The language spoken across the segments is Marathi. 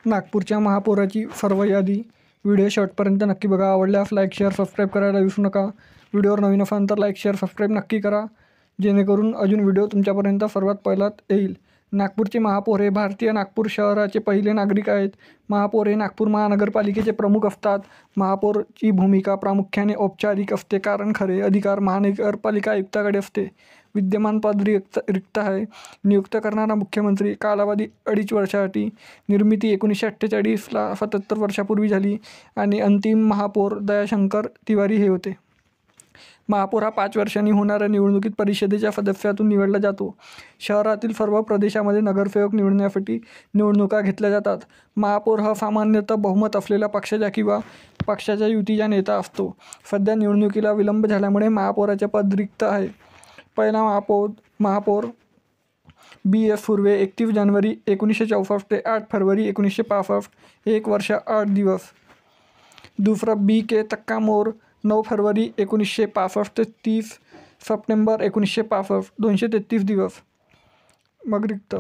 नागपूरच्या महापौराची सर्व यादी. व्हिडिओ शेवटपर्यंत नक्की बघा. आवडल्यास लाईक शेअर सबस्क्राईब करायला विसरू नका. व्हिडिओवर नवीन असाल तर लाईक शेअर सबस्क्राईब नक्की करा, जेणेकरून अजून व्हिडिओ तुमच्यापर्यंत सर्वात पहिलाच येईल. नागपूरचे महापौर हे भारतीय नागपूर शहराचे पहिले नागरिक आहेत. महापौर हे नागपूर महानगरपालिकेचे प्रमुख असतात. महापौरची भूमिका प्रामुख्याने औपचारिक असते, कारण खरे अधिकार महानगरपालिका आयुक्ताकडे असते. विद्यमान पद रिक्त आहे. नियुक्त करणारा मुख्यमंत्री. कालावधी 2.5 वर्षासाठी. निर्मिती 1948ला 77 वर्षापूर्वी झाली आणि अंतिम महापौर दयाशंकर तिवारी हे होते. महापौर हा 5 वर्षांनी होणाऱ्या निवडणुकीत परिषदेच्या सदस्यातून निवडला जातो. शहरातील सर्व प्रदेशामध्ये नगरसेवक निवडण्यासाठी निवडणुका घेतल्या जातात. महापौर हा सामान्यतः बहुमत असलेल्या पक्षाचा किंवा पक्षाच्या युतीचा नेता असतो. सध्या निवडणुकीला विलंब झाल्यामुळे महापौराचे पद रिक्त आहे. पहिला महापौर B.S. सुर्वे 31 जानेवारी 1964 ते 8 फरवरी 1965, 1 वर्ष 8 दिवस. दुसरा B.K. तक्कामोर 9 फरवरी 1965 ते 30 सप्टेंबर 1965, 233 दिवस मग रिक्त.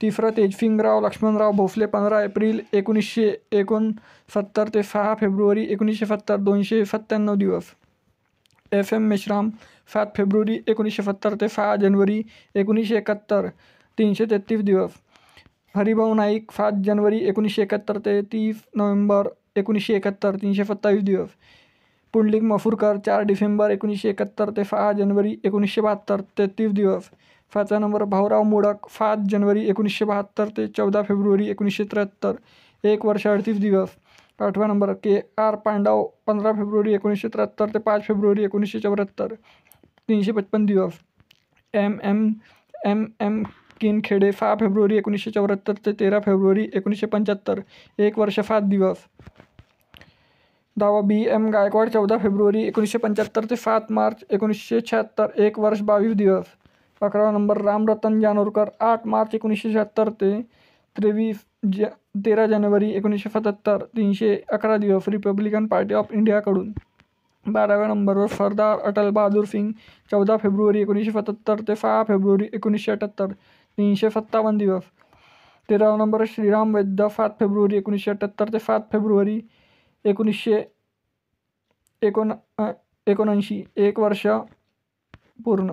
तिसरा तेजसिंगराव लक्ष्मणराव भोसले 15 एप्रिल 1969 ते 6 फेब्रुवारी 1970, 297 दिवस. FM मेश्राम 7 फेब्रुवारी 1970 ते 6 जानेवारी 1971, 333 दिवस. हरिभाऊ नाईक 7 जानेवारी 1971 ते 30 नोव्हेंबर 1971, 327 दिवस. पुंडलिक मफुरकर 4 डिसेंबर 1971 ते 6 जानेवारी 1972, 33 दिवस. 5 नंबर भाऊराव मोडक 7 जानेवारी 1972 ते 14 फेब्रुवारी 1973, 1 वर्ष 38 दिवस. 8 नंबर K.R. पांडव 15 फेब्रुवारी 1973 ते 5 फेब्रुवारी 1974, 355 दिवस. M. किनखेडे 6 फेब्रुवारी 1974 ते 13 फेब्रुवारी 1975, 1 वर्ष 7 दिवस. 10 B.M. गायकवाड 14 फेब्रुवारी 1975 ते 7 मार्च 1976, 1 वर्ष 22 दिवस. 11 नंबर रामरतन जानोरकर 8 मार्च 1976 ते 13 जानेवारी 1977, 311 दिवस. रिपब्लिकन पार्टी ऑफ इंडियाकडून. 12व्या नंबरवर सरदार अटल बहादूर सिंग 14 फेब्रुवारी 1977 ते 6 फेब्रुवारी 1978, 357 दिवस. 13व्या नंबरवर श्रीराम वैद्य 7 फेब्रुवारी 1978 ते 7 फेब्रुवारी 1979, 1 वर्ष पूर्ण.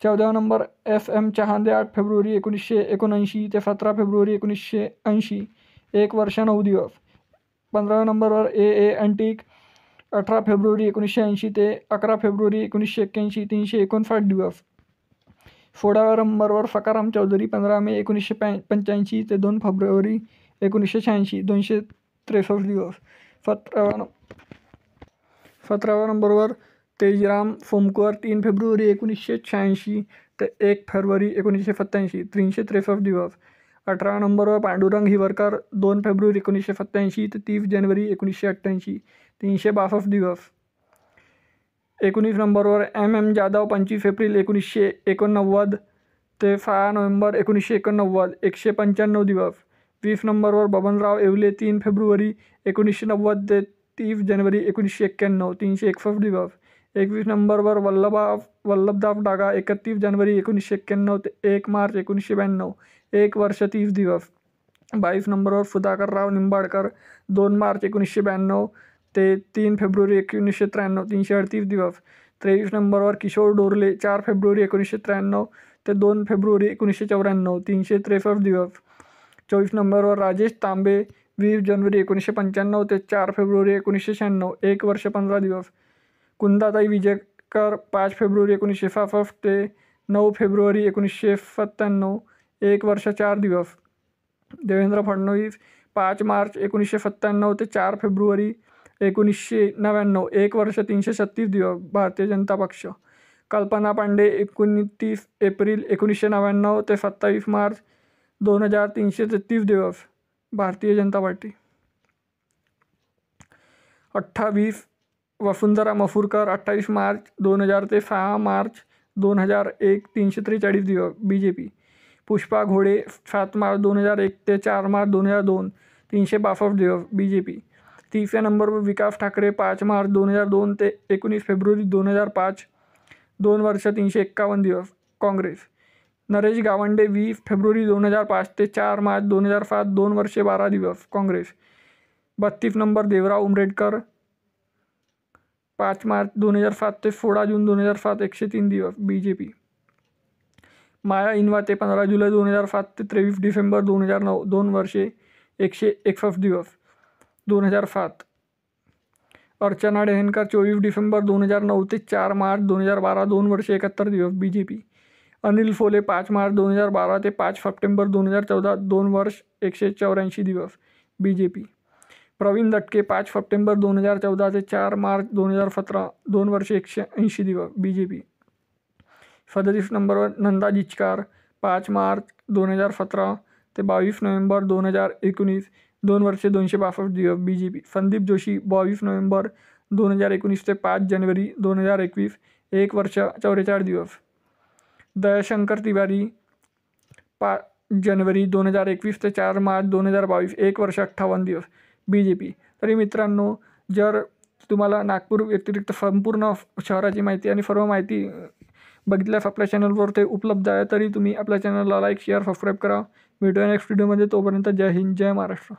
14व्या नंबर FM चहांदे 8 फेब्रुवारी 1979 ते 17 फेब्रुवारी 1980, 1 वर्ष 9 दिवस. 15व्या नंबरवर A. अंटिक 18 फेब्रुवारी 1980 ते 11 फेब्रुवारी 1981, 359 दिवस. 16व्या नंबरवर सकाराम चौधरी 15 मे 1985 ते 2 फेब्रुवारी 1986, 263 दिवस. 17व्या नंबरवर तेजराम सोमकर 3 फेब्रुवारी 1986 ते 1 फरवरी 1987, 363 दिवस. 18व्या नंबरवर पांडुरंग हिवरकर 2 फेब्रुवारी 1987 ते 30 जानेवारी 1988, 362 दिवस. 19 नंबरवर M. जाधव 25 एप्रिल 1989 ते 6 नोव्हेंबर 1989, 195 दिवस. 20 नंबरवर बबनराव येवले 3 फेब्रुवारी 1990 ते 30 जानेवारी 1991, 361 दिवस. 21 नंबरवर वल्लभदास डागा 31 जानेवारी 1991 ते 1 मार्च 1992, 1 वर्ष 30 दिवस. 22 नंबरवर सुधाकरराव निंबाळकर 2 मार्च 1992 ते 3 फेब्रुवारी 1993, 338 दिवस. 23 नंबरवर किशोर डोरले 4 फेब्रुवारी 1993 ते 2 फेब्रुवारी 1994, 363 दिवस. 24 नंबरवर राजेश तांबे 20 जानेवारी 1995 ते 4 फेब्रुवारी 1996, 1 वर्ष 15 दिवस. कुंदाताई विजयकर 5 फेब्रुवारी 1966 ते 9 फेब्रुवारी 1997, 1 वर्ष 4 दिवस. देवेंद्र फडणवीस 5 मार्च 1997 ते 4 फेब्रुवारी 1999, 1 वर्ष 336 दिवस. भारतीय जनता पक्ष. कल्पना पांडे 29 एप्रिल 1999 ते 27 मार्च 2000, 333 दिवस. भारतीय जनता पार्टी. 28 वसुंधरा मफुरकर 28 मार्च 2000 ते 6 मार्च 2001, 343 दिवस. BJP. पुष्पा घोडे 7 मार्च 2001 ते 4 मार्च 2002, 362 दिवस. BJP. 30व्या नंबरवर विकास ठाकरे 5 मार्च 2002 ते 19 फेब्रुवारी 2005, 2 वर्ष 351 दिवस. काँग्रेस. नरेश गावंडे 20 फेब्रुवारी 2005 ते 4 मार्च 2007, 2 वर्षे 12 दिवस काँग्रेस. 32 नंबर देवराव उमरेडकर 5 मार्च 2007 ते 16 जून 2007, 103 दिवस BJP. माया इनवाते 15 जुलै 2007 ते 23 डिसेंबर 2009, 2 वर्षे 161 दिवस 2007. अर्चना डेहनकर 24 डिसेंबर 2009 ते 4 मार्च 2012, 2 वर्षे 71 दिवस BJP. अनिल फोले 5 मार्च 2012 ते 5 सप्टेंबर 2014, 2 वर्ष 184 दिवस BJP. प्रवीण दटके 5 सप्टेंबर 2014 ते 4 मार्च 2017, 2 वर्षे 180 दिवस BJP. 37 नंबरवर नंदा जिचकार 5 मार्च 2017 ते 22 नोव्हेंबर 2019, 2 वर्षे 262 दिवस BJP. संदीप जोशी 22 नोव्हेंबर 2019 ते 5 जानेवारी 2021, 1 वर्ष 44 दिवस. दयाशंकर तिवारी 5 जानेवारी 2021 ते 4 मार्च 2022, 1 वर्ष 58 दिवस BJP. तरी मित्रांनो, जर तुम्हाला नागपूर व्यतिरिक्त संपूर्ण शहराची माहिती आणि सर्व माहिती बघितल्यास आपल्या चॅनलवर ते उपलब्ध आहे. तरी तुम्ही आपल्या चॅनलला लाईक, शेअर, सबस्क्राईब करा. भेटूया नेक्स्ट व्हिडिओमध्ये. तोपर्यंत जय हिंद, जय महाराष्ट्र.